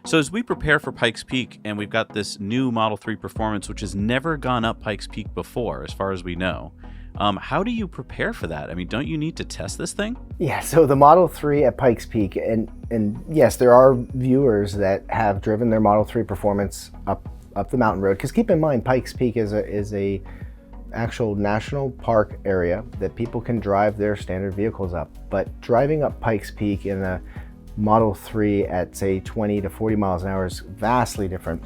So as we prepare for Pikes Peak, and we've got this new Model 3 Performance, which has never gone up Pikes Peak before, as far as we know, how do you prepare for that? I mean, don't you need to test this thing? Yeah, so the Model 3 at Pikes Peak, and yes, there are viewers that have driven their Model 3 Performance up the mountain road, because keep in mind, Pikes Peak is a actual national park area that people can drive their standard vehicles up. But driving up Pikes Peak in a Model 3 at say 20 to 40 miles an hour is vastly different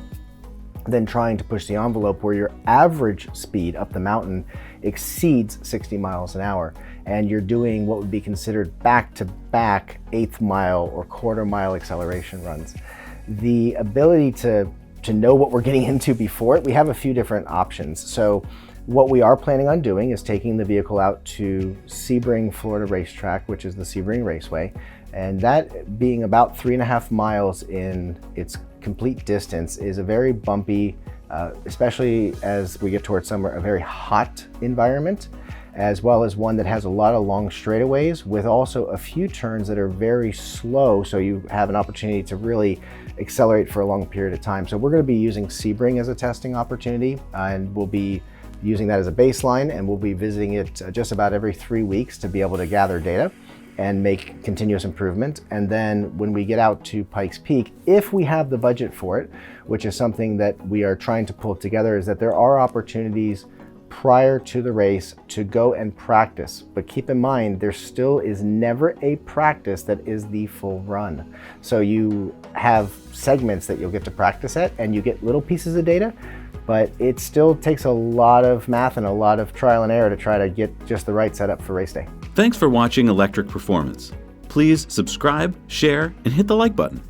than trying to push the envelope where your average speed up the mountain exceeds 60 miles an hour, and you're doing what would be considered back-to-back eighth mile or quarter mile acceleration runs. The ability to know what we're getting into before it, we have a few different options. So what we are planning on doing is taking the vehicle out to Sebring, Florida Racetrack, which is the Sebring Raceway, and that being about 3.5 miles in its complete distance is a very bumpy, especially as we get towards summer, a very hot environment, as well as one that has a lot of long straightaways with also a few turns that are very slow, so you have an opportunity to really accelerate for a long period of time. So we're going to be using Sebring as a testing opportunity, and we'll be using that as a baseline, and we'll be visiting it just about every 3 weeks to be able to gather data and make continuous improvement. And then when we get out to Pikes Peak, if we have the budget for it, which is something that we are trying to pull together, is that there are opportunities prior to the race to go and practice. But keep in mind, there still is never a practice that is the full run. So you have segments that you'll get to practice at, and you get little pieces of data, but it still takes a lot of math and a lot of trial and error to try to get just the right setup for race day. Thanks for watching Electric Performance. Please subscribe, share, and hit the like button.